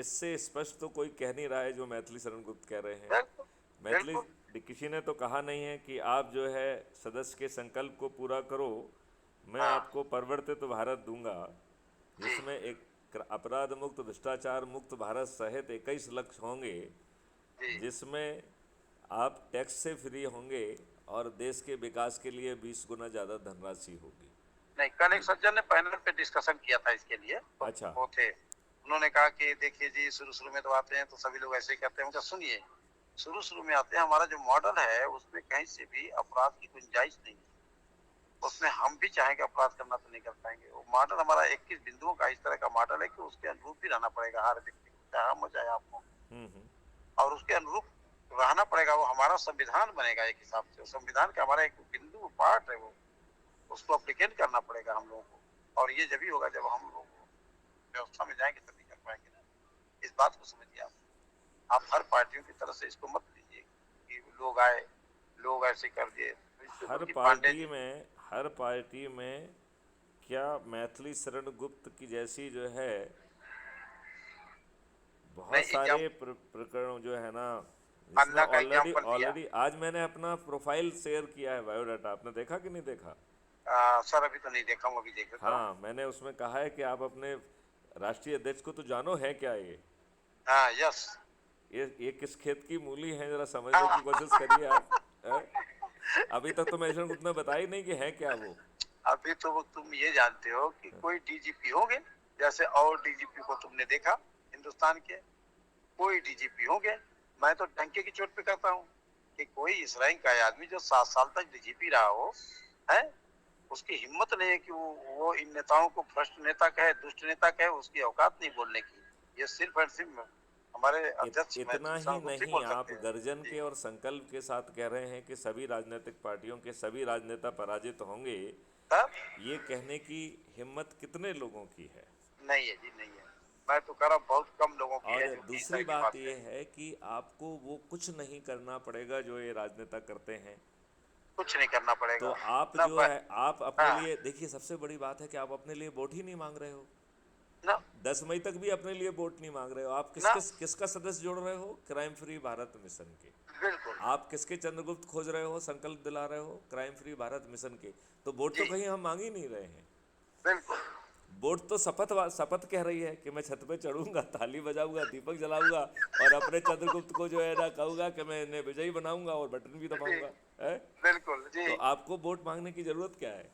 इससे स्पष्ट तो कोई कह नहीं रहा है जो मैथिली शरण गुप्त कह रहे हैं। बिल्कुल मैथिली बिल्कुल। किसी ने तो कहा नहीं है कि आप जो है सदस्य के संकल्प को पूरा करो, मैं हाँ आपको परिवर्तित भारत दूंगा, जी जिसमें एक अपराध मुक्त भ्रष्टाचार मुक्त भारत सहित 21 लक्ष्य होंगे, जी। जिसमें आप टैक्स से फ्री होंगे और देश के विकास के लिए 20 गुना ज़्यादा धनराशि होगी। नहीं, कल एक जी। सज्जन ने पैनल पे डिस्कशन किया था इसके लिए, तो अच्छा। वो थे, उन्होंने कहा कि देखिए जी, शुरू शुरू में तो आते हैं तो सभी लोग ऐसे ही करते हैं। उनका सुनिए, शुरू शुरू में आते हैं, हमारा जो मॉडल है उसमें कहीं से भी अपराध की गुंजाइश नहीं है। उसमें हम भी चाहेंगे अपराध करना तो नहीं कर पाएंगे। वो मॉडल हमारा 21 बिंदुओं का इस तरह का मॉडल है कि उसके अनुरूप ही रहना पड़ेगा हर व्यक्ति को, चाहे हम हो चाहे आप हो, हम्म। और उसके अनुरूप रहना पड़ेगा। वो हमारा संविधान बनेगा एक हिसाब से, संविधान का हमारा एक बिंदु पार्ट है वो, उसको अप्लीकेट करना पड़ेगा हम लोगों को। और ये जब ही होगा जब हम लोग व्यवस्था में जाएंगे तभी कर पाएंगे ना। इस बात को समझिए आप हर पार्टियों की तरफ से इसको मत लीजिए कि लोग आए, लोग ऐसे कर दिए। तो इससे हर बल्कि पांडे पार्टी जी। में हर पार्टी में क्या मैथिली शरण गुप्त की जैसी जो है बहुत नहीं, सारे एग्जाम प्रकरण जो है ना, जिसमें अन्ना का ऑलरेडी एग्जाम्पल दिया। ऑलरेडी आज मैंने अपना प्रोफाइल शेयर किया है, बायोडाटा, आपने देखा कि नहीं देखा? सर अभी तो नहीं देखा हूँ, अभी देख लेता हूँ। हाँ, मैंने उसमें कहा है कि आप अपने राष्ट्रीय अध्यक्ष को तो जानो है क्या ये? हाँ यस। ये किस खेत की मूली है, जरा समझने की हाँ, कोशिश करिए आप। हैं? अभी तक तो मैं उतना बता ही नहीं कि है क्या वो। अभी तो वो तुम ये जानते हो कि कोई डीजीपी होंगे, जैसे और डीजीपी को तुमने देखा हिंदुस्तान के, कोई डीजीपी होंगे। मैं तो डंके की चोट पे कहता हूँ कि कोई इस रैंक का आदमी जो 7 साल तक डीजीपी रहा हो, है, उसकी हिम्मत नहीं है कि वो इन नेताओं को भ्रष्ट नेता कहे, दुष्ट नेता कहे। उसकी औकात नहीं बोलने की। ये सिर्फ और सिर्फ हमारे अध्यक्ष इतना मैथिली ही शरण गुप्त ही नहीं, बोल आप सकते हैं। गर्जन जी। के और संकल्प के साथ कह रहे हैं कि सभी राजनीतिक पार्टियों के सभी राजनेता पराजित होंगे। तब ये कहने की हिम्मत कितने लोगों की है? नहीं है जी, नहीं है। मैं तो कह रहा हूँ बहुत कम लोगों की और है जो कि इस तरह दूसरी की बात बात ये कहेंगे। है कि आपको वो कुछ नहीं करना पड़ेगा जो ये राजनेता करते हैं। कुछ नहीं करना तो पड़ेगा आप ना। जो है, आप अपने हाँ लिए देखिए, सबसे बड़ी बात है कि आप अपने लिए वोट ही नहीं मांग रहे हो। ना 10 मई तक भी अपने लिए वोट नहीं मांग रहे हो। आप ना। किसका सदस्य जोड़ रहे हो? क्राइम फ्री भारत मिशन के। बिल्कुल। आप किसके चंद्रगुप्त खोज रहे हो, संकल्प दिला रहे हो? क्राइम फ्री भारत मिशन के। तो वोट तो जी कहीं हम मांग ही नहीं रहे हैं। बिल्कुल। वोट तो शपथ कह रही है कि मैं छत पे चढ़ूंगा, ताली बजाऊंगा, दीपक जलाऊंगा और अपने चंद्रगुप्त को जो है ना कहूंगा कि मैं इन्हें विजयी बनाऊंगा और बटन भी जी दबाऊंगा। है? बिल्कुल। जी तो आपको वोट मांगने की जरूरत क्या है?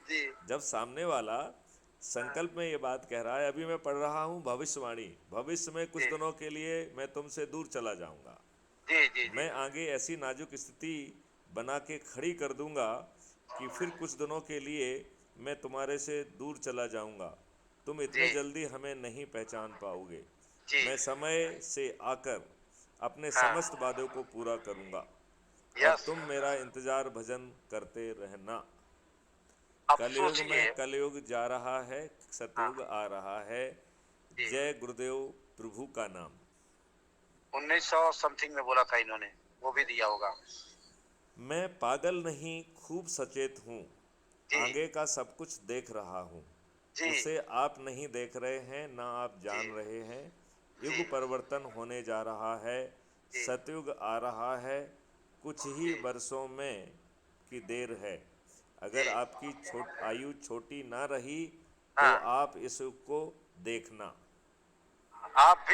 जी। जब सामने वाला हाँ संकल्प में ये बात कह रहा है, अभी मैं पढ़ रहा हूँ भविष्यवाणी, भविष्य में कुछ जी दिनों के लिए मैं तुमसे दूर चला जाऊंगा, जी जी जी मैं जी आगे ऐसी नाजुक स्थिति बना के खड़ी कर दूंगा कि फिर कुछ दिनों के लिए मैं तुम्हारे से दूर चला जाऊंगा, तुम जी इतनी जल्दी हमें नहीं पहचान पाओगे, जी। मैं समय से आकर अपने हाँ समस्त वादों को पूरा करूंगा और यस। तुम मेरा इंतजार भजन करते रहना। अब कलयुग सोचिए। में कलयुग जा रहा है, सतयुग हाँ आ रहा है, जी। जय गुरुदेव प्रभु का नाम। 1900 समथिंग में बोला था इन्होंने, वो भी दिया होगा। मैं पागल नहीं, खूब सचेत हूँ, जी आगे का सब कुछ देख रहा हूँ, जी उसे आप नहीं देख रहे हैं, ना आप जी जान रहे हैं। जी युग परिवर्तन होने जा रहा है, जी सतयुग आ रहा है, कुछ ही जी वर्षों में की देर है। जी। अगर आपकी आयु छोटी ना रही तो हाँ, आप इसको देखना। आप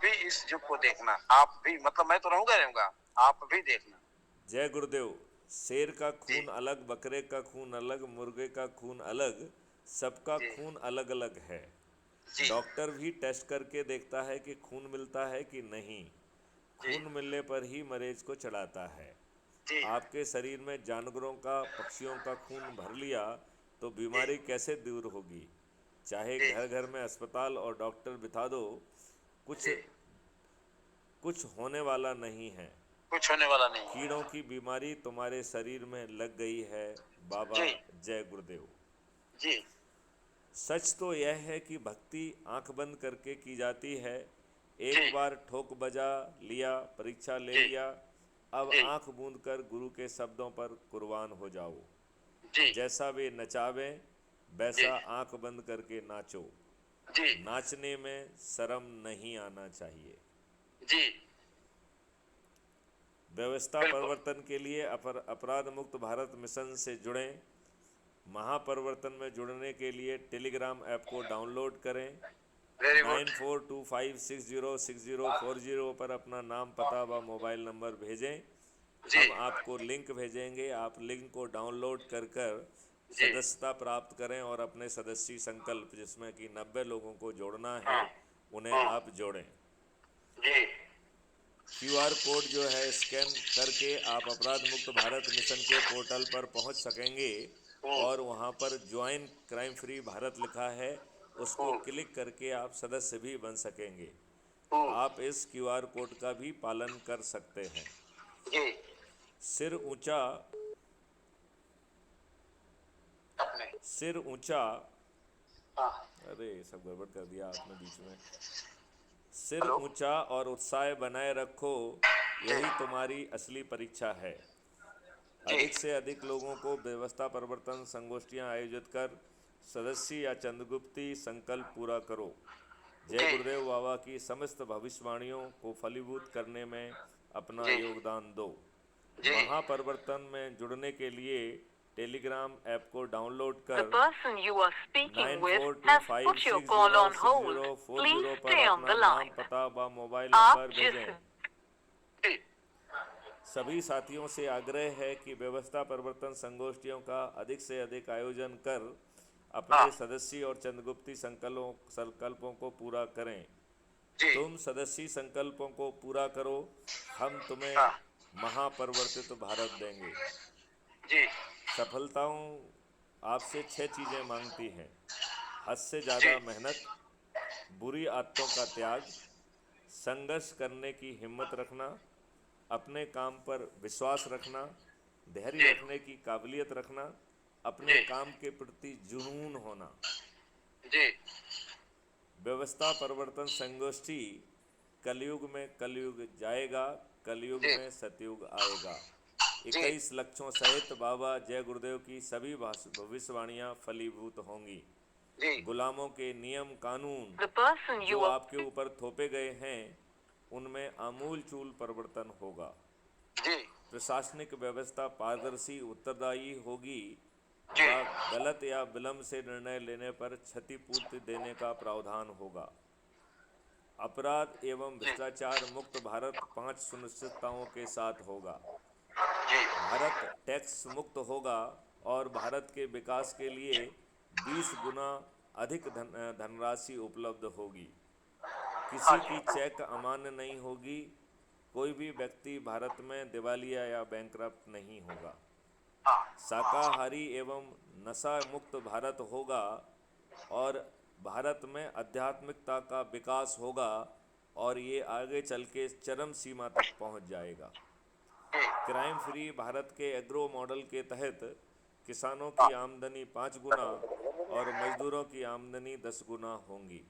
भी इस युग को देखना। आप भी मतलब मैं तो रहूंगा रहूंगा, आप भी देखना। जय गुरुदेव। शेर का जी खून अलग, बकरे का खून अलग, मुर्गे का खून अलग, सबका जी खून अलग अलग है। जी डॉक्टर भी टेस्ट करके देखता है कि खून मिलता है कि नहीं। जी खून मिलने पर ही मरीज को चढ़ाता है। जी आपके शरीर में जानवरों का, पक्षियों का खून भर लिया तो जी बीमारी कैसे दूर होगी? चाहे जी घर घर में अस्पताल और डॉक्टर बिठा दो, कुछ जी। कुछ होने वाला नहीं है। कुछ होने वाला नहीं है। कीड़ों की बीमारी तुम्हारे शरीर में लग गई है, बाबा। जी जय गुरुदेव। जी सच तो यह है कि भक्ति आंख बंद करके की जाती है। एक जी बार ठोक बजा लिया, परीक्षा ले जी लिया, अब जी आंख बूंद कर गुरु के शब्दों पर कुर्बान हो जाओ। जी जैसा वे नचावें जी वैसा आंख बंद करके नाचो। जी नाचने में शर्म नहीं आना चाहिए। जी व्यवस्था बिल्कुल। परिवर्तन के लिए अपराध मुक्त भारत मिशन से जुड़ें। महापरिवर्तन में जुड़ने के लिए टेलीग्राम ऐप को डाउनलोड करें। Very good. 9425606040 पर अपना नाम, पता व मोबाइल नंबर भेजें। जी हम आपको लिंक भेजेंगे, आप लिंक को डाउनलोड कर जी सदस्यता प्राप्त करें और अपने सदस्यी संकल्प, जिसमें कि 90 लोगों को जोड़ना है, हाँ उन्हें हाँ आप जोड़ें। जी क्यूआर कोड जो है स्कैन करके आप अपराध मुक्त भारत मिशन के पोर्टल पर पहुंच सकेंगे हम्म और वहां पर ज्वाइन क्राइम फ्री भारत लिखा है, उसको हम्म क्लिक करके आप सदस्य भी बन सकेंगे। हम्म आप इस क्यूआर कोड का भी पालन कर सकते हैं। जी सिर ऊंचा, अपने सिर ऊंचा, हाँ अरे सब गड़बड़ कर दिया आपने बीच में। सिर हेलो ऊंचा और उत्साह बनाए रखो, जी यही तुम्हारी असली परीक्षा है। जी अधिक से अधिक लोगों को व्यवस्था परिवर्तन संगोष्ठियां आयोजित कर सदस्य या चंद्रगुप्ती संकल्प पूरा करो। जय जी गुरुदेव बाबा की समस्त भविष्यवाणियों को फलीभूत करने में अपना जी योगदान दो। जी महापरिवर्तन में जुड़ने के लिए टेलीग्राम ऐप को डाउनलोड The कर person you are speaking with has put your call on hold. Please 9425606040 पर stay on अपना the नाम, line. पता व मोबाइल आप नंबर जिस भेजें। जी सभी साथियों से आग्रह है कि व्यवस्था परिवर्तन संगोष्ठियों का अधिक से अधिक आयोजन कर अपने हाँ सदस्य और चंद्रगुप्ती संकल्पों को पूरा करें। जी तुम सदस्य संकल्पों को पूरा करो, हम तुम्हें हाँ महापरिवर्तित भारत देंगे। जी सफलताओं आपसे 6 चीज़ें मांगती हैं: हद से जी ज़्यादा मेहनत, बुरी आदतों का त्याग, संघर्ष करने की हिम्मत रखना, अपने काम पर विश्वास रखना, धैर्य जी रखने की काबिलियत रखना, अपने जी काम के प्रति जुनून होना। जी व्यवस्था परिवर्तन संगोष्ठी कलयुग में कलयुग जाएगा, कलयुग जी में सतयुग आएगा। जी 21 लक्षों सहित बाबा जय गुरुदेव की सभी भविष्यवाणियां फलीभूत होंगी। जी गुलामों के नियम कानून the person जो you are आपके ऊपर थोपे गए हैं, उनमें आमूल चूल परिवर्तन होगा। जी प्रशासनिक व्यवस्था पारदर्शी, उत्तरदायी होगी जी व गलत या विलंब से निर्णय लेने पर क्षतिपूर्ति देने का प्रावधान होगा। अपराध एवं जी भ्रष्टाचार मुक्त भारत 5 सुनिश्चितताओं के साथ होगा। जी भारत टैक्स मुक्त होगा और भारत के विकास के लिए 20 गुना अधिक धनराशि उपलब्ध होगी। हाँ किसी जी की चेक अमान्य नहीं होगी। कोई भी व्यक्ति भारत में दिवालिया या बैंकरप्ट नहीं होगा। हाँ शाकाहारी एवं नशा मुक्त भारत होगा और भारत में आध्यात्मिकता का विकास होगा और ये आगे चल के चरम सीमा तक पहुंच जाएगा। जी क्राइम फ्री भारत के एग्रो मॉडल के तहत किसानों की आमदनी 5 गुना और मजदूरों की आमदनी 10 गुना होंगी।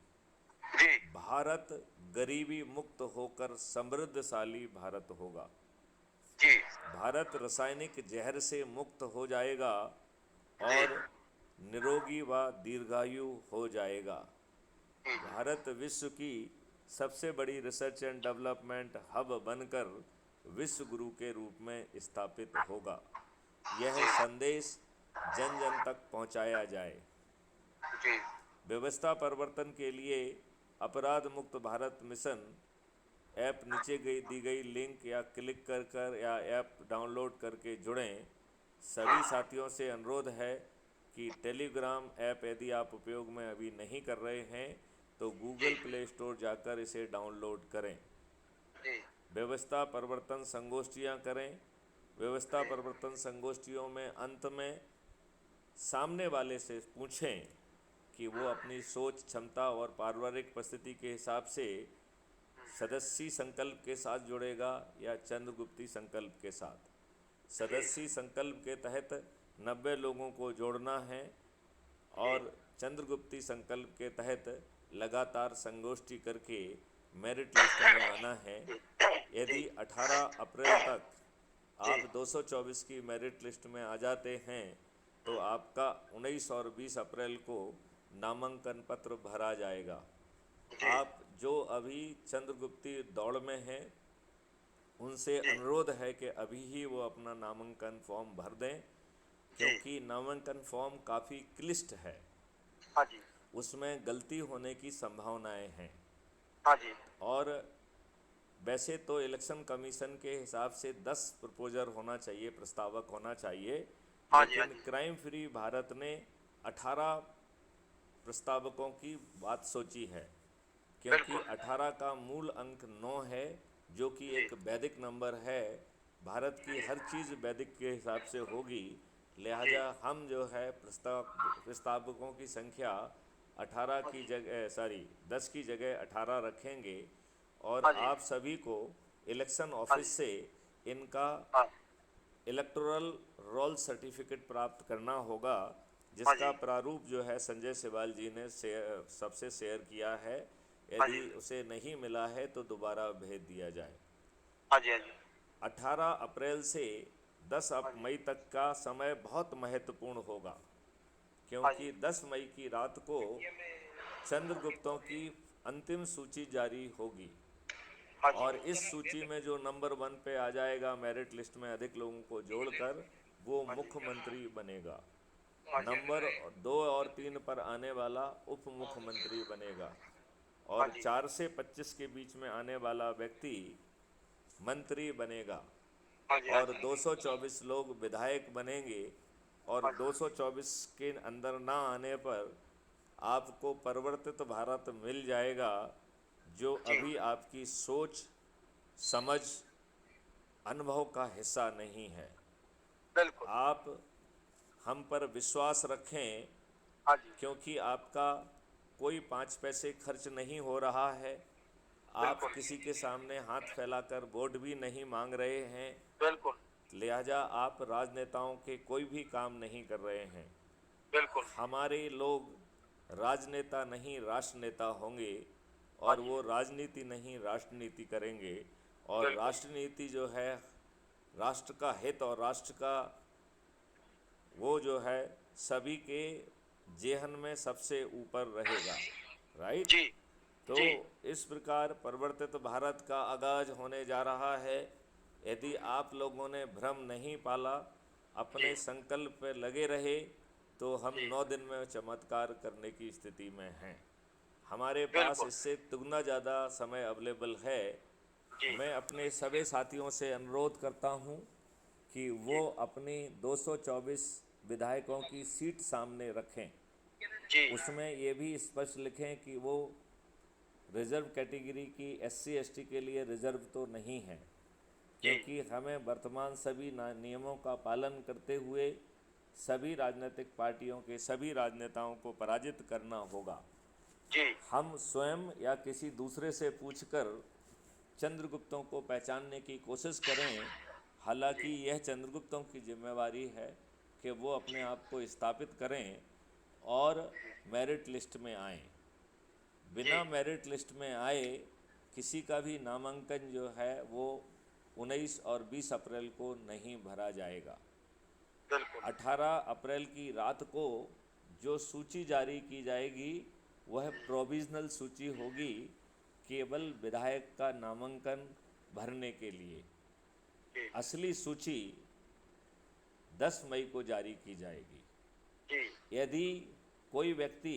जी भारत गरीबी मुक्त होकर समृद्धशाली भारत होगा। जी भारत रासायनिक जहर से मुक्त हो जाएगा जी और निरोगी व दीर्घायु हो जाएगा। जी भारत विश्व की सबसे बड़ी रिसर्च एंड डेवलपमेंट हब बनकर विश्व गुरु के रूप में स्थापित होगा। यह संदेश जन जन तक पहुंचाया जाए। जी व्यवस्था परिवर्तन के लिए अपराध मुक्त भारत मिशन ऐप नीचे दी गई लिंक या क्लिक कर या ऐप डाउनलोड करके जुड़ें। सभी साथियों से अनुरोध है कि टेलीग्राम ऐप यदि आप उपयोग में अभी नहीं कर रहे हैं तो गूगल प्ले स्टोर जाकर इसे डाउनलोड करें। जी व्यवस्था परिवर्तन संगोष्ठियां करें। व्यवस्था परिवर्तन संगोष्ठियों में अंत में सामने वाले से पूछें कि वो अपनी सोच, क्षमता और पारिवारिक परिस्थिति के हिसाब से सदस्यी संकल्प के साथ जुड़ेगा या चंद्रगुप्ती संकल्प के साथ। सदस्यी संकल्प के तहत 90 लोगों को जोड़ना है और चंद्रगुप्ती संकल्प के तहत लगातार संगोष्ठी करके मेरिट लिस्ट में आना है। यदि 18 अप्रैल तक आप 224 की मेरिट लिस्ट में आ जाते हैं तो आपका 19 और 20 अप्रैल को नामांकन पत्र भरा जाएगा। जी आप जो अभी चंद्रगुप्ती दौड़ में हैं उनसे जी अनुरोध है कि अभी ही वो अपना नामांकन फॉर्म भर दें, जी। क्योंकि नामांकन फॉर्म काफ़ी क्लिष्ट है, हाँ जी उसमें गलती होने की संभावनाएं हैं। हाँ जी और वैसे तो इलेक्शन कमीशन के हिसाब से 10 प्रपोजर होना चाहिए, प्रस्तावक होना चाहिए, हाँ जी हाँ लेकिन जी। क्राइम फ्री भारत ने 18 प्रस्तावकों की बात सोची है, क्योंकि बिल्कुल 18 का मूल अंक 9 है, जो कि जी एक वैदिक नंबर है। भारत की जी हर चीज़ वैदिक के हिसाब से होगी, जी। लिहाजा हम जो है प्रस्तावकों की संख्या 18 हाँ की जी जगह 10 की जगह 18 रखेंगे। और हाँ जी आप सभी को इलेक्शन हाँ जी ऑफिस से इनका हाँ इलेक्टोरल रोल सर्टिफिकेट प्राप्त करना होगा, हाँ जिसका जी प्रारूप जो है संजय सिवाल जी ने सबसे शेयर किया है। हाँ यदि जी उसे नहीं मिला है तो दोबारा भेज दिया जाए। हाँ जी हाँ जी 18 अप्रैल से 10 हाँ जी मई तक का समय बहुत महत्वपूर्ण होगा, हाँ जी क्योंकि 10 मई की रात को चंद्रगुप्तों की अंतिम सूची जारी होगी। हाँ जी और इस सूची में जो नंबर 1 पे आ जाएगा मेरिट लिस्ट में अधिक लोगों को जोड़कर, वो हाँ जी मुख्यमंत्री बनेगा। हाँ जी नंबर 2 और 3 पर आने वाला उप मुख्यमंत्री बनेगा। हाँ और जी 4 से 25 के बीच में आने वाला व्यक्ति मंत्री बनेगा। हाँ जी हाँ और जी 224 लोग विधायक बनेंगे। और हाँ जी 224 के अंदर ना आने पर आपको परिवर्तित भारत मिल जाएगा, जो जी अभी आपकी सोच, समझ, अनुभव का हिस्सा नहीं है। बिल्कुल। आप हम पर विश्वास रखें, हाँ जी क्योंकि आपका कोई 5 पैसे खर्च नहीं हो रहा है। आप बिल्कुल किसी के सामने हाथ फैलाकर वोट भी नहीं मांग रहे हैं, बिल्कुल लिहाजा आप राजनेताओं के कोई भी काम नहीं कर रहे हैं। बिल्कुल। हमारे लोग राजनेता नहीं राष्ट्रनेता होंगे, हाँ और जी वो राजनीति नहीं राष्ट्रनीति करेंगे। और बिल्कुल राष्ट्रनीति जो है राष्ट्र का हित और राष्ट्र का वो जो है सभी के जेहन में सबसे ऊपर रहेगा। राइट। जी तो जी इस प्रकार परिवर्तित भारत का आगाज होने जा रहा है। यदि आप लोगों ने भ्रम नहीं पाला, जी अपने संकल्प पे लगे रहे, तो हम जी 9 दिन में चमत्कार करने की स्थिति में हैं। हमारे पास बिल्कुल इससे दुगना ज़्यादा समय अवेलेबल है। जी मैं अपने सभी साथियों से अनुरोध करता हूं कि जी वो अपनी 224 विधायकों की सीट सामने रखें। जी उसमें ये भी स्पष्ट लिखें कि वो रिज़र्व कैटेगरी की SC ST के लिए रिज़र्व तो नहीं है, जी क्योंकि हमें वर्तमान सभी नियमों का पालन करते हुए सभी राजनीतिक पार्टियों के सभी राजनेताओं को पराजित करना होगा। जी हम स्वयं या किसी दूसरे से पूछकर चंद्रगुप्तों को पहचानने की कोशिश करें। हालांकि जी यह चंद्रगुप्तों की जिम्मेवारी है कि वो अपने जी आप को स्थापित करें और मेरिट लिस्ट में आएं। जी बिना मेरिट लिस्ट में आए किसी का भी नामांकन जो है वो 19 और 20 अप्रैल को नहीं भरा जाएगा। बिल्कुल 18 अप्रैल की रात को जो सूची जारी की जाएगी वह प्रोविज़नल सूची होगी, केवल विधायक का नामांकन भरने के लिए। जी असली सूची 10 मई को जारी की जाएगी। जी यदि कोई व्यक्ति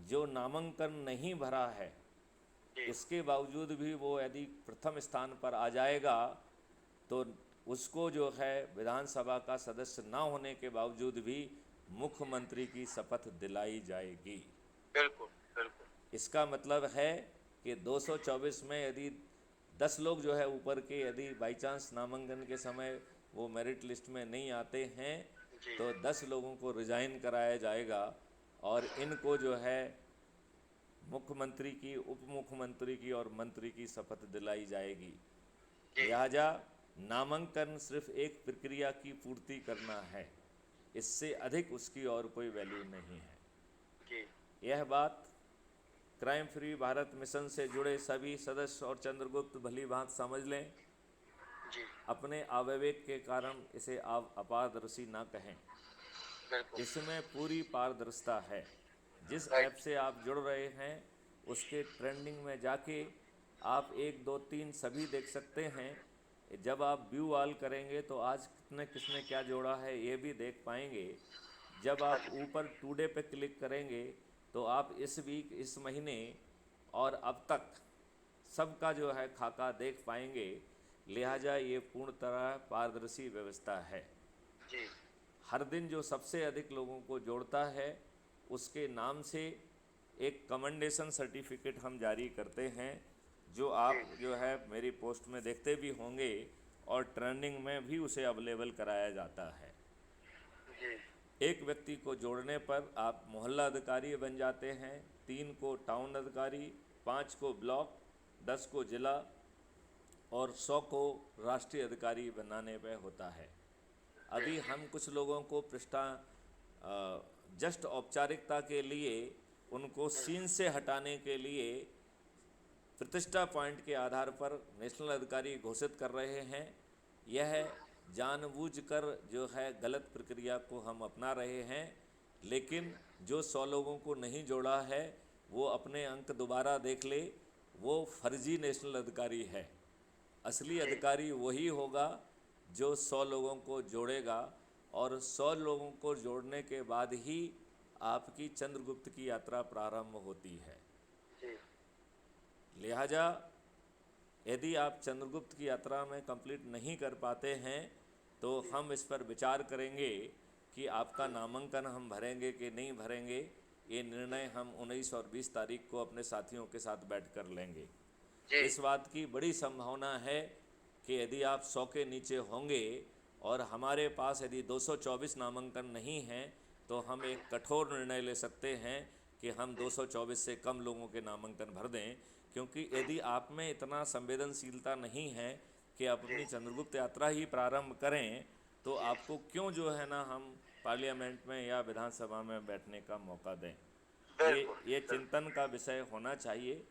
जो नामांकन नहीं भरा है, जी इसके बावजूद भी वो यदि प्रथम स्थान पर आ जाएगा, तो उसको जो है विधानसभा का सदस्य ना होने के बावजूद भी मुख्यमंत्री की शपथ दिलाई जाएगी। बिल्कुल बिल्कुल इसका मतलब है कि 224 में यदि 10 लोग जो है ऊपर के यदि बाई चांस नामांकन के समय वो मेरिट लिस्ट में नहीं आते हैं, जी तो 10 लोगों को रिजाइन कराया जाएगा और इनको जो है मुख्यमंत्री की, उप मुख्यमंत्री की और मंत्री की शपथ दिलाई जाएगी। जी लिहाजा नामांकन सिर्फ एक प्रक्रिया की पूर्ति करना है, इससे अधिक उसकी और कोई वैल्यू नहीं है। जी यह बात क्राइम फ्री भारत मिशन से जुड़े सभी सदस्य और चंद्रगुप्त भली भांति समझ लें। जी अपने अविवेक के कारण इसे आप अपारदर्शी ना कहें। बिल्कुल इसमें पूरी पारदर्शिता है। जिस राइट। ऐप से आप जुड़ रहे हैं उसके ट्रेंडिंग में जाके आप 1 2 3 सभी देख सकते हैं। जब आप व्यू ऑल करेंगे तो आज कितने किसने क्या जोड़ा है ये भी देख पाएंगे। जब हाँ आप जी। ऊपर टुडे पे क्लिक करेंगे तो आप इस वीक, इस महीने और अब तक सबका जो है खाका देख पाएंगे। लिहाजा ये पूर्ण तरह पारदर्शी व्यवस्था है। जी। हर दिन जो सबसे अधिक लोगों को जोड़ता है उसके नाम से एक कमेंडेशन सर्टिफिकेट हम जारी करते हैं, जो जी। आप जो है मेरी पोस्ट में देखते भी होंगे और ट्रेंडिंग में भी उसे अवेलेबल कराया जाता है। जी। एक व्यक्ति को जोड़ने पर आप मोहल्ला अधिकारी बन जाते हैं, 3 को टाउन अधिकारी, 5 को ब्लॉक, 10 को जिला और 100 को राष्ट्रीय अधिकारी बनाने पे होता है। अभी हम कुछ लोगों को जस्ट औपचारिकता के लिए उनको सीन से हटाने के लिए प्रतिष्ठा पॉइंट के आधार पर नेशनल अधिकारी घोषित कर रहे हैं। यह जानबूझकर जो है गलत प्रक्रिया को हम अपना रहे हैं, लेकिन जो 100 लोगों को नहीं जोड़ा है वो अपने अंक दोबारा देख ले, वो फर्जी नेशनल अधिकारी है। असली अधिकारी वही होगा जो 100 लोगों को जोड़ेगा, और 100 लोगों को जोड़ने के बाद ही आपकी चंद्रगुप्त की यात्रा प्रारंभ होती है। जी। लिहाजा यदि आप चंद्रगुप्त की यात्रा में कंप्लीट नहीं कर पाते हैं तो हम इस पर विचार करेंगे कि आपका नामांकन हम भरेंगे कि नहीं भरेंगे। ये निर्णय हम 19 और 20 तारीख को अपने साथियों के साथ बैठ कर लेंगे। जी। इस बात की बड़ी संभावना है कि यदि आप 100 के नीचे होंगे और हमारे पास यदि 224 नामांकन नहीं हैं तो हम एक कठोर निर्णय ले सकते हैं कि हम 224 से कम लोगों के नामांकन भर दें, क्योंकि यदि आप में इतना संवेदनशीलता नहीं है कि आप अपनी चंद्रगुप्त यात्रा ही प्रारंभ करें तो आपको क्यों जो है ना हम पार्लियामेंट में या विधानसभा में बैठने का मौका दें। बिल्कुल। ये चिंतन का विषय होना चाहिए।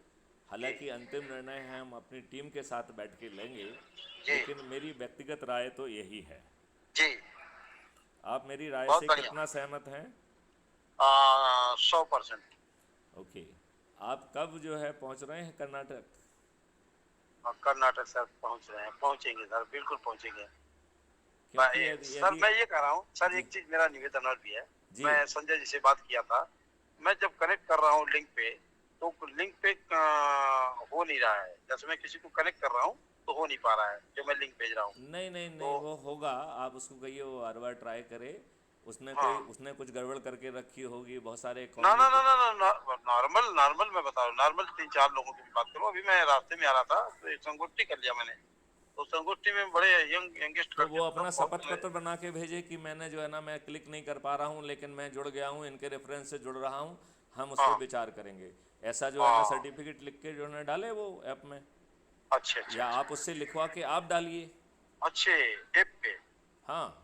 हालांकि अंतिम निर्णय हम अपनी टीम के साथ बैठ के लेंगे, जी। लेकिन मेरी व्यक्तिगत राय तो यही है। जी। आप मेरी राय बहुत से बढ़िया। कितना सहमत हैं? 100%। ओके। आप कब जो है पहुंच रहे हैं कर्नाटक? कर्नाटक सर पहुंच रहे हैं, पहुंचेंगे सर, बिल्कुल पहुंचेंगे। क्योंकि यदि सर मैं ये कह रहा हूँ सर, जी एक चीज मेरा निवेदन और भी है। जी मैं संजय जी से बात किया था, मैं जब कनेक्ट कर रहा हूँ लिंक पे तो लिंक पे हो नहीं रहा है। जैसे मैं किसी को कनेक्ट कर रहा हूँ तो हो नहीं पा रहा है जो मैं लिंक भेज रहा हूँ। नहीं नहीं तो नहीं, वो होगा। आप उसको कहिए वो हर बार ट्राई करे। हाँ। उसने कुछ गड़बड़ करके रखी होगी। बहुत सारे ना ना ना कम्युनिटी। ना ना नॉर्मल नॉर्मल मैं बता रहा हूँ, नॉर्मल 3-4 लोगों की बात करूँ। अभी मैं रास्ते में आ रहा था तो एक संगोष्ठी कर लिया मैंने, तो संगोष्ठी में बड़े यंगेस्ट तो लड़के वो थे, अपना सब शपथ बहुत। पत्र बना के भेजे कि मैंने जो है ना मैं क्लिक नहीं कर पा रहा हूँ लेकिन मैं जुड़ गया हूँ, इनके रेफरेंस से जुड़ रहा हूँ, हम उस पर हाँ। विचार करेंगे। ऐसा जो है ना हाँ। सर्टिफिकेट लिख के जो है ना डाले वो ऐप में, अच्छे अच्छे या अच्छे आप उससे लिखवा के आप डालिए। अच्छे ऐप पे। हाँ।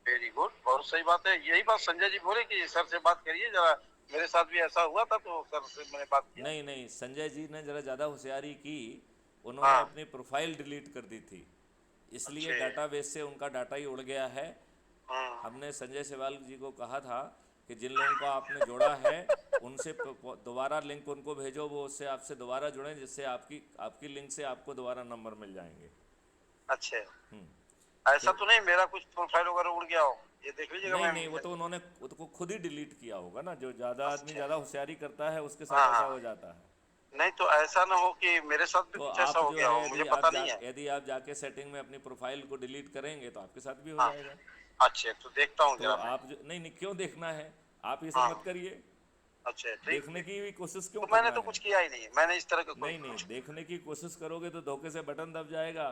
वेरी गुड, बहुत सही बात है। यही बात संजय जी बोले कि सर से बात करिए जरा। मेरे साथ भी ऐसा हुआ था तो सर से मैंने बात किया। नहीं नहीं, संजय जी ने ज़रा ज़्यादा होशियारी की। उन्होंने हाँ। अपनी प्रोफाइल डिलीट कर दी थी, इसलिए अच्छे। डाटाबेस से उनका डाटा ही उड़ गया है। हाँ। हमने संजय सेवाल जी को कहा था कि जिन लोगों को आपने जोड़ा है उनसे दोबारा लिंक उनको भेजो, वो उससे आपसे दोबारा जुड़ें, जिससे आपकी आपकी लिंक से आपको दोबारा नंबर मिल जाएंगे। अच्छे। हम्म। ऐसा तो तो नहीं मेरा कुछ प्रोफाइल वगैरह उड़ गया हो, ये देख लीजिएगा। नहीं मैं नहीं, वो तो उन्होंने खुद ही डिलीट किया होगा ना। जो ज़्यादा आदमी अच्छा। ज़्यादा होशियारी करता है उसके हाँ साथ ऐसा हो हाँ। जाता है। नहीं तो ऐसा ना हो कि मेरे साथ भी तो कुछ ऐसा आप हो जो गया है हो, मुझे पता नहीं है। यदि आप जाके सेटिंग में अपनी प्रोफाइल को डिलीट करेंगे तो आपके साथ भी हो हाँ। जाएगा। अच्छे, तो देखता हूँ तो जरा मैं। आप जो नहीं नहीं, क्यों देखना है? आप ये सब हाँ। मत करिए। अच्छा ठीक देखने ठीक। की भी कोशिश क्यों तो मैंने करना तो है? कुछ किया ही नहीं है, मैंने इस तरह का कोई नहीं नहीं, कुछ। देखने की कोशिश करोगे तो धोखे से बटन दब जाएगा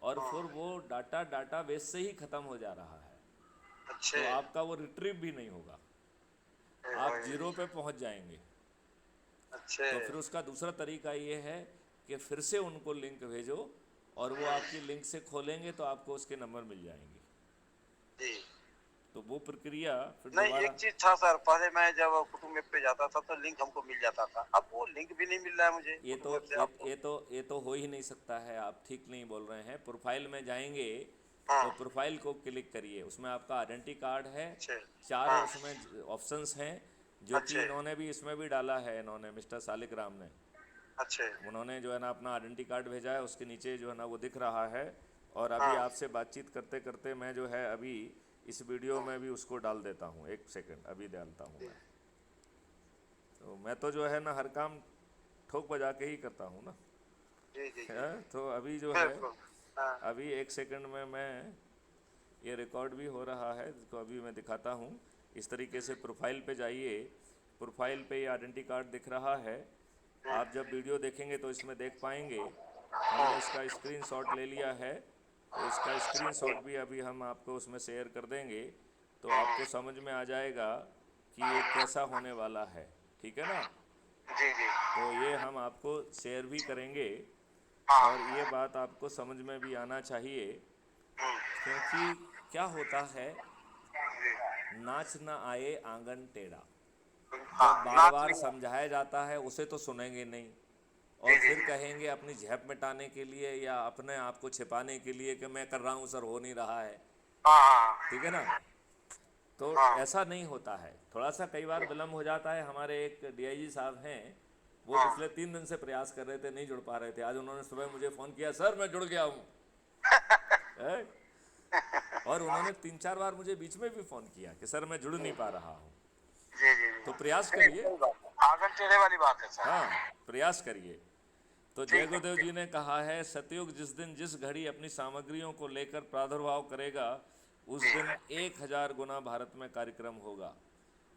और हाँ। फिर वो डाटा बेस से ही ख़त्म हो जा रहा है। अच्छे। तो आपका वो रिट्रीव भी नहीं होगा, आप जीरो पे पहुंच जाएंगे। अच्छे। तो फिर उसका दूसरा तरीका ये है कि फिर से उनको लिंक भेजो और वो आपकी लिंक से खोलेंगे तो आपको उसके नंबर मिल जाएंगे। जी। तो वो प्रक्रिया फिर नहीं, दोबारा। एक चीज था सर, पहले मैं जब कुटुंब ऐप पे जाता था तो लिंक हमको मिल जाता था, अब वो लिंक भी नहीं मिल रहा है मुझे ये तो कुटुंब ऐप से ये, आपको। ये तो हो ही नहीं सकता है। आप ठीक नहीं बोल रहे हैं। प्रोफाइल में जाएंगे हाँ। तो प्रोफाइल को क्लिक करिए, उसमें आपका आइडेंटिटी कार्ड है। अच्छे। 4 हाँ। उसमें ऑप्शंस हैं। जो कि अच्छे। इन्होंने भी इसमें भी डाला है, इन्होंने मिस्टर सालिक राम ने, अच्छे। उन्होंने जो है ना अपना आइडेंटिटी कार्ड भेजा है, उसके नीचे जो है ना वो दिख रहा है। और अभी हाँ। आपसे बातचीत करते करते मैं जो है अभी इस वीडियो में भी उसको डाल देता हूँ, एक सेकंड अभी डालता हूँ मैं। तो मैं तो जो है ना हर काम ठोक बजा के ही करता हूँ ना। जी जी जी। है? तो अभी जो है बिल्कुल। हाँ। अभी एक सेकंड में मैं ये रिकॉर्ड भी हो रहा है, इसको अभी मैं दिखाता हूँ। इस तरीके से प्रोफाइल पे जाइए, प्रोफाइल पे ये आइडेंटिटी कार्ड दिख रहा है। आप जब वीडियो देखेंगे तो इसमें देख पाएंगे। हमने इसका स्क्रीनशॉट ले लिया है, तो इसका स्क्रीनशॉट भी अभी हम आपको उसमें शेयर कर देंगे, तो आपको समझ में आ जाएगा कि ये कैसा होने वाला है। ठीक है ना? जी जी। तो ये हम आपको शेयर भी करेंगे, हाँ। और ये बात आपको समझ में भी आना चाहिए, हम्म, क्योंकि क्या होता है, जी। नाच ना आए आंगन टेढ़ा। जब हाँ, बार नाच बार नहीं है। समझाया जाता है उसे तो सुनेंगे नहीं, जी और जी फिर जी। कहेंगे अपनी झेप मिटाने के लिए या अपने आप को छिपाने के लिए कि मैं कर रहा हूँ सर, हो नहीं रहा है। हाँ हाँ ठीक है ना? तो हाँ ऐसा नहीं होता है, थोड़ा सा कई बार विलम्ब हो जाता है। हमारे एक डीआईजी साहब हैं, वो हाँ। पिछले 3 दिन से प्रयास कर रहे थे, नहीं जुड़ पा रहे थे। आज उन्होंने सुबह मुझे फ़ोन किया, सर मैं जुड़ गया हूँ। और उन्होंने 3-4 बार मुझे बीच में भी फ़ोन किया कि सर मैं जुड़ नहीं पा रहा हूँ। जी जी जी। तो प्रयास नहीं, करिए। सही बात है। आंगन टेढ़े वाली बात है सर। हाँ, प्रयास करिए। तो जय ठीक है गुरुदेव ठीक। जी ने कहा है, सतयुग जिस दिन जिस घड़ी अपनी सामग्रियों को लेकर प्रादुर्भाव करेगा, उस जी दिन 1000 गुना भारत में कार्यक्रम होगा।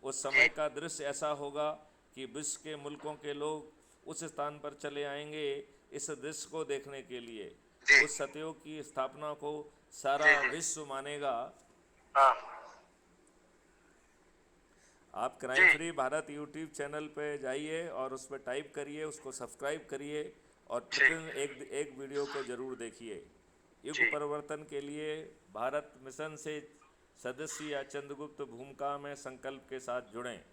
उस जी समय का दृश्य ऐसा होगा कि विश्व के मुल्कों के लोग उस स्थान पर चले आएंगे इस दृश्य को देखने के लिए। जी उस सतयुग की स्थापना को सारा जी जी। विश्व मानेगा। हाँ। आप क्राइम जी फ्री भारत यूट्यूब चैनल पे जाइए और उस पर टाइप करिए, उसको सब्सक्राइब करिए, और ठीक। प्रतिदिन एक एक वीडियो को ज़रूर देखिए। युग जी परिवर्तन के लिए भारत मिशन से सदस्य या चंद्रगुप्त भूमिका में संकल्प के साथ जुड़ें।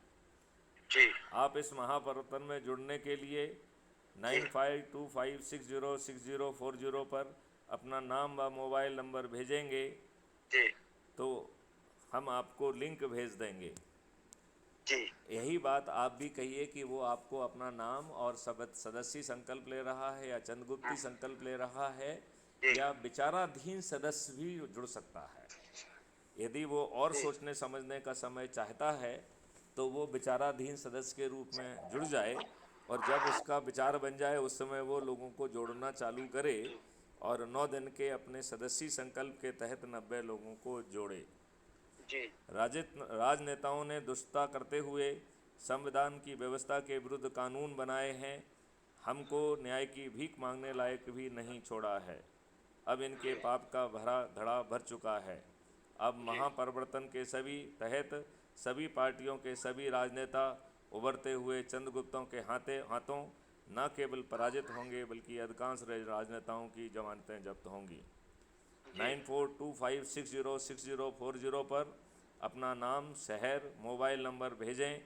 जी आप इस महापरिवर्तन में जुड़ने के लिए जी 9525606040 पर अपना नाम व मोबाइल नंबर भेजेंगे, जी तो हम आपको लिंक भेज देंगे। जी यही बात आप भी कहिए कि वो आपको अपना नाम और सदस्य संकल्प ले रहा है, या चंद्रगुप्ती संकल्प ले रहा है, जी या विचाराधीन सदस्य भी जुड़ सकता है। यदि वो और जी सोचने समझने का समय चाहता है तो वो विचाराधीन सदस्य के रूप में जुड़ जाए, और जब उसका विचार बन जाए उस समय वो लोगों को जोड़ना चालू करे, और 9 दिन के अपने सदस्य संकल्प के तहत 90 लोगों को जोड़े। जी राजनेताओं ने दुष्टता करते हुए संविधान की व्यवस्था के विरुद्ध कानून बनाए हैं, हमको न्याय की भीख मांगने लायक भी नहीं छोड़ा है। अब इनके पाप का भरा घड़ा भर चुका है। अब महापरिवर्तन के सभी तहत सभी पार्टियों के सभी राजनेता उभरते हुए चंद्रगुप्तों के हाथों न केवल पराजित होंगे, बल्कि अधिकांश राजनेताओं की जमानतें जब्त होंगी। 9425606040 पर अपना नाम, शहर, मोबाइल नंबर भेजें,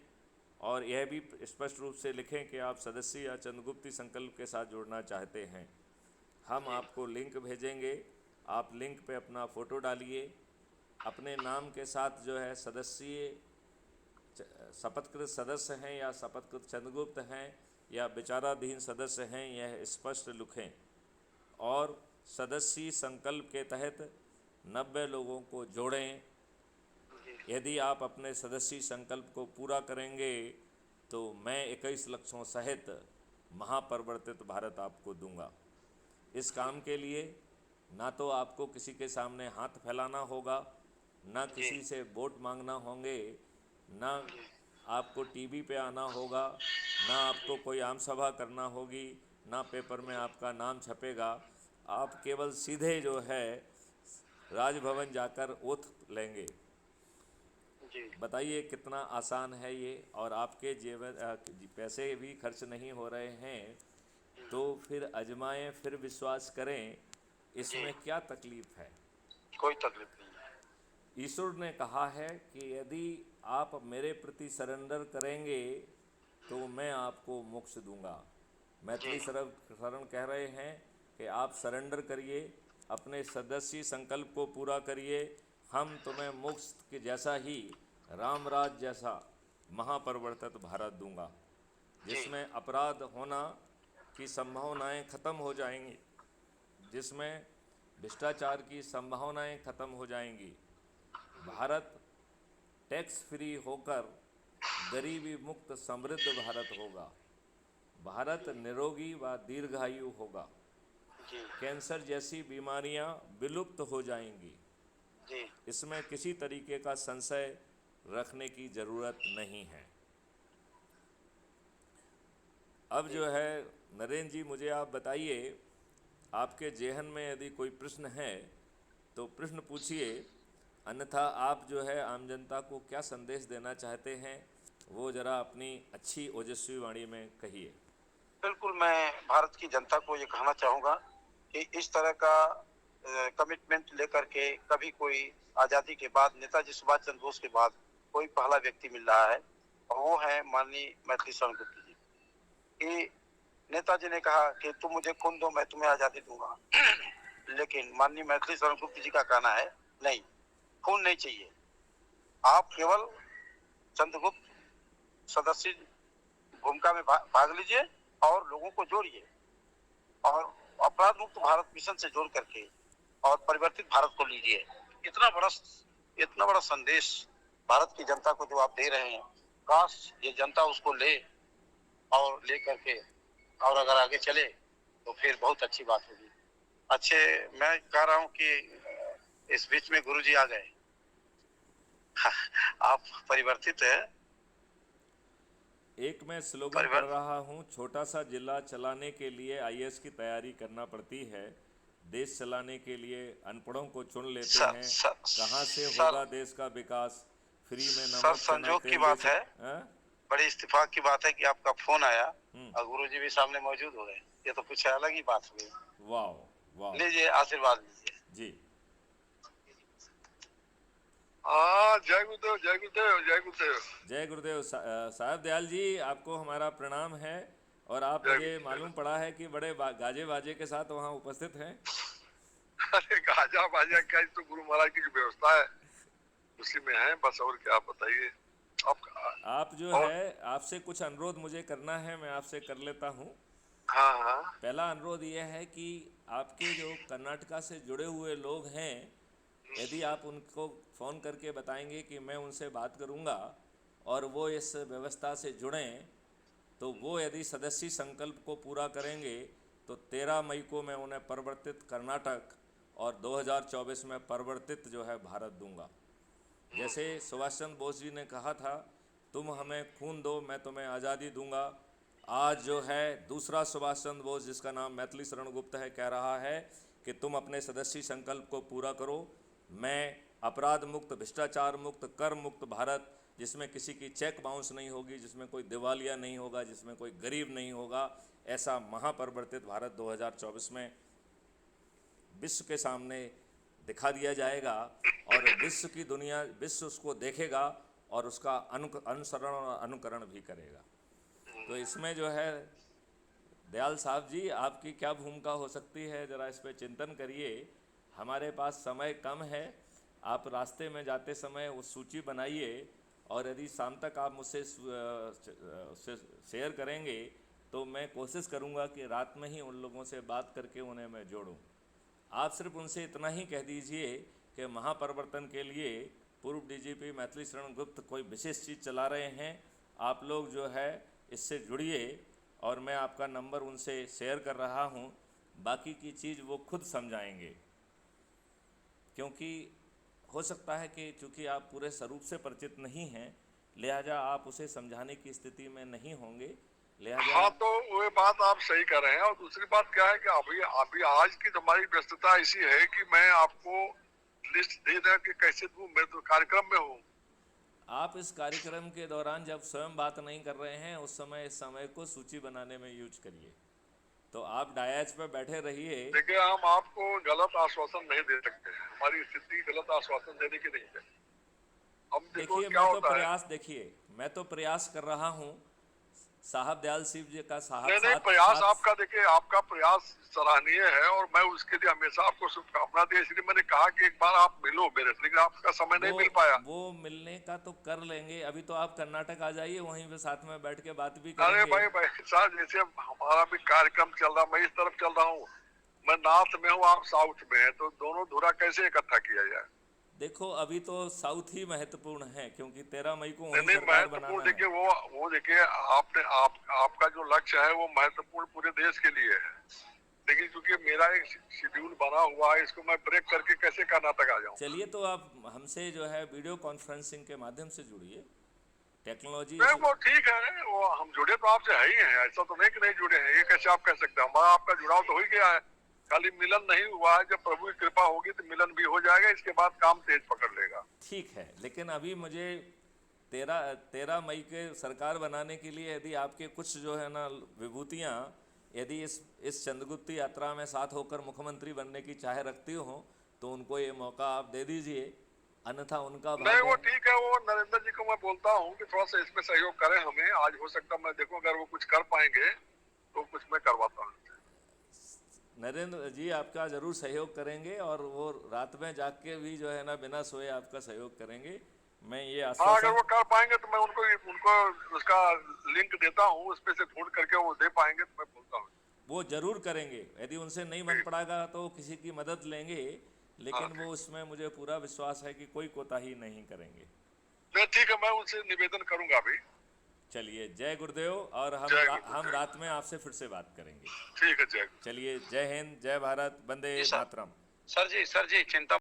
और यह भी स्पष्ट रूप से लिखें कि आप सदस्य या चंद्रगुप्ती संकल्प के साथ जुड़ना चाहते हैं। हम आपको लिंक भेजेंगे, आप लिंक पे अपना फ़ोटो डालिए, अपने नाम के साथ जो है सदस्य शपथकृत सदस्य हैं या शपथकृत चंद्रगुप्त हैं या विचाराधीन सदस्य हैं, यह स्पष्ट लिखें, और सदस्य संकल्प के तहत 90 लोगों को जोड़ें। यदि आप अपने सदस्य संकल्प को पूरा करेंगे तो मैं 21 लक्षों सहित महापरिवर्तित भारत आपको दूंगा। इस काम के लिए ना तो आपको किसी के सामने हाथ फैलाना होगा, ना जी किसी से वोट मांगना होंगे, ना आपको टीवी पे आना होगा, ना आपको कोई आम सभा करना होगी, ना पेपर में आपका नाम छपेगा। आप केवल सीधे जो है राजभवन जाकर ओथ लेंगे। जी बताइए कितना आसान है ये, और आपके पैसे भी खर्च नहीं हो रहे हैं, तो फिर आजमाएं, फिर विश्वास करें, जी। इसमें क्या तकलीफ है। कोई तकलीफ नहीं है। ईश्वर ने कहा है कि यदि आप मेरे प्रति सरेंडर करेंगे तो मैं आपको मोक्ष दूंगा। जी मैथिली शरण कह रहे हैं कि आप सरेंडर करिए, अपने सदस्य संकल्प को पूरा करिए, हम तुम्हें मोक्ष के जैसा ही, राम राज जैसा महापरिवर्तित भारत दूंगा, जी जिसमें अपराध होना की संभावनाएं खत्म हो जाएंगी, जिसमें भ्रष्टाचार की संभावनाएं खत्म हो जाएंगी। भारत टैक्स फ्री होकर गरीबी मुक्त समृद्ध भारत होगा। भारत निरोगी व दीर्घायु होगा। जी कैंसर जैसी बीमारियां विलुप्त हो जाएंगी। जी इसमें किसी तरीके का संशय रखने की ज़रूरत नहीं है। अब जी। जो है नरेंद्र जी, मुझे आप बताइए, आपके जेहन में यदि कोई प्रश्न है तो प्रश्न पूछिए, अन्यथा आप जो है आम जनता को क्या संदेश देना चाहते हैं वो ज़रा अपनी अच्छी ओजस्वी वाणी में कहिए। बिल्कुल, मैं भारत की जनता को ये कहना चाहूँगा कि इस तरह का कमिटमेंट लेकर के कभी कोई आज़ादी के बाद, नेताजी सुभाष चंद्र बोस के बाद कोई पहला व्यक्ति मिल रहा है, और वो है माननीय मैथिली शरण गुप्त जी। कि नेताजी ने कहा कि तुम मुझे खून दो, मैं तुम्हें आज़ादी दूंगा। लेकिन माननीय मैथिली शरण गुप्त जी का कहना है, नहीं, खून नहीं चाहिए, आप केवल चंद्रगुप्त सदस्य भूमिका में भाग लीजिए और लोगों को जोड़िए, और अपराध मुक्त भारत मिशन से जोड़ करके और परिवर्तित भारत को लीजिए। इतना बड़ा संदेश भारत की जनता को जो आप दे रहे हैं, काश ये जनता उसको ले और ले करके और अगर आगे चले तो फिर बहुत अच्छी बात होगी। अच्छे, मैं कह रहा हूँ कि इस बीच में गुरुजी आ गए। आप परिवर्तित है। एक मैं स्लोगन पढ़ रहा हूँ, छोटा सा जिला चलाने के लिए आईएएस की तैयारी करना पड़ती है, देश चलाने के लिए अनपढ़ों को चुन लेते हैं, कहाँ से होगा देश का विकास, फ्री में सर, नमक संजोग की बात है, बड़ी इत्तेफाक की बात है कि आपका फोन आया और गुरुजी भी सामने मौजूद हो गए। ये तो कुछ अलग ही बात हुई। वाह वाह, लीजिए, आशीर्वाद लीजिए जी। जय गुरुदेव, जय गुरुदेव, जय गुरुदेव। जय गुरुदेव। साहब दयाल जी, आपको हमारा प्रणाम है, और आप, मुझे मालूम पड़ा है कि बड़े गाजे बाजे के साथ वहाँ उपस्थित हैं। अरे गाजा बाजा क्या, तो गुरु महाराज की व्यवस्था है, उसी में है बस, और क्या बताइए। आप जो है, आपसे कुछ अनुरोध मुझे करना है, मैं आपसे कर लेता हूँ। हाँ हाँ। पहला अनुरोध ये है कि आपके जो कर्नाटका से जुड़े हुए लोग हैं, यदि आप उनको फ़ोन करके बताएंगे कि मैं उनसे बात करूंगा और वो इस व्यवस्था से जुड़ें, तो वो यदि सदस्य संकल्प को पूरा करेंगे तो 13 मई को मैं उन्हें परिवर्तित कर्नाटक और 2024 में परिवर्तित जो है भारत दूंगा। जैसे सुभाष चंद्र बोस जी ने कहा था, तुम हमें खून दो, मैं तुम्हें आज़ादी दूंगा। आज जो है दूसरा सुभाष चंद्र बोस, जिसका नाम मैथिली शरण गुप्त है, कह रहा है कि तुम अपने सदस्य संकल्प को पूरा करो। मैं अपराध मुक्त, भ्रष्टाचार मुक्त, कर मुक्त भारत, जिसमें किसी की चेक बाउंस नहीं होगी, जिसमें कोई दिवालिया नहीं होगा, जिसमें कोई गरीब नहीं होगा, ऐसा महापरिवर्तित भारत 2024 में विश्व के सामने दिखा दिया जाएगा, और विश्व की दुनिया, विश्व उसको देखेगा और उसका अनुसरण और अनुकरण भी करेगा। तो इसमें जो है दयाल साहब जी, आपकी क्या भूमिका हो सकती है, ज़रा इस पर चिंतन करिए। हमारे पास समय कम है, आप रास्ते में जाते समय उस सूची बनाइए, और यदि शाम तक आप मुझसे शेयर करेंगे तो मैं कोशिश करूंगा कि रात में ही उन लोगों से बात करके उन्हें मैं जोड़ूं। आप सिर्फ उनसे इतना ही कह दीजिए कि महापरिवर्तन के लिए पूर्व डीजीपी मैथिली शरण गुप्त कोई विशेष चीज़ चला रहे हैं, आप लोग जो है इससे जुड़िए, और मैं आपका नंबर उनसे शेयर कर रहा हूं। बाकी की चीज़ वो खुद समझाएंगे, क्योंकि हो सकता है कि चूँकि आप पूरे स्वरूप से परिचित नहीं हैं, लिहाजा आप उसे समझाने की स्थिति में नहीं होंगे, लिहाजा। हाँ, तो वो बात आप सही कर रहे हैं। और दूसरी बात क्या है कि अभी आज की हमारी व्यस्तता ऐसी है कि मैं आपको लिस्ट दे दें कि कैसे दूं, मैं तो कार्यक्रम में हूँ। आप इस कार्यक्रम के दौरान जब स्वयं बात नहीं कर रहे हैं, उस समय इस समय को सूची बनाने में यूज करिए। तो आप डायज पे बैठे रहिए। देखिए, हम आपको गलत आश्वासन नहीं दे सकते, हमारी स्थिति गलत आश्वासन देने की नहीं है। हम देखो देखिए, क्या होता है। देखिए, मैं तो प्रयास कर रहा हूँ, साहब दयाल सिंह जी का साहब नहीं प्रयास आपका, देखिए आपका प्रयास सराहनीय है और मैं उसके लिए हमेशा आपको शुभकामना दी, इसलिए मैंने कहा कि एक बार आप मिलो मेरे से, लेकिन आपका समय नहीं मिल पाया। वो मिलने का तो कर लेंगे, अभी तो आप कर्नाटक आ जाइए, वहीं पे साथ में बैठ के बात भी अरे करेंगे। भाई साहब, जैसे हमारा भी कार्यक्रम चल रहा, मैं इस तरफ चल रहा हूँ, मैं नॉर्थ में हूँ, आप साउथ में है, तो दोनों धुरा कैसे इकट्ठा किया जाए? देखो अभी तो साउथ ही महत्वपूर्ण है, क्योंकि 13 मई को वहीं नहीं सरकार महत्वपूर्ण, बनाना है। देखिए वो देखिए आपका जो लक्ष्य है वो महत्वपूर्ण पूरे देश के लिए है, लेकिन क्योंकि मेरा एक शेड्यूल बना हुआ है, इसको मैं ब्रेक करके कैसे कर्नाटक आ जाऊं? चलिए तो आप हमसे जो है वीडियो कॉन्फ्रेंसिंग के माध्यम से जुड़िए, टेक्नोलॉजी। नहीं वो ठीक है, वो हम जुड़े तो आपसे है ही हैं, ऐसा तो नहीं कि नहीं जुड़े हैं, ये कैसे आप कह सकते हैं? हमारा आपका जुड़ाव तो हो ही गया है, खाली मिलन नहीं हुआ है, जब प्रभु की कृपा होगी तो मिलन भी हो जाएगा, इसके बाद काम तेज पकड़ लेगा। ठीक है, लेकिन अभी मुझे 13 मई के सरकार बनाने के लिए यदि आपके कुछ जो है ना विभूतियाँ यदि इस चंद्रगुप्त यात्रा में साथ होकर मुख्यमंत्री बनने की चाह रखती हो तो उनको ये मौका आप दे दीजिए, अन्यथा उनका नहीं वो ठीक है, वो नरेंद्र जी को मैं बोलता हूँ कि थोड़ा सा इसमें सहयोग करें हमें, आज हो सकता मैं देखूं अगर वो कुछ कर पाएंगे तो कुछ मैं करवाता हूँ। नरेंद्र जी आपका जरूर सहयोग करेंगे और वो रात में जाग के भी जो है ना बिना सोए आपका सहयोग करेंगे, मैं ये हाँ आश्वासन। अगर वो कर पाएंगे तो मैं उनको उसका लिंक देता हूँ, उसमें से ढूंढ करके वो दे पाएंगे तो मैं बोलता हूँ। वो जरूर करेंगे, यदि उनसे नहीं बन पड़ेगा तो किसी की मदद लेंगे, लेकिन वो उसमें मुझे पूरा विश्वास है कि कोई कोताही नहीं करेंगे। नहीं ठीक है, मैं उनसे निवेदन करूंगा अभी। चलिए जय गुरुदेव, और हम रात में आपसे फिर से बात करेंगे। ठीक है, जय। चलिए जय हिंद, जय भारत, वंदे मातरम। सर जी चिंता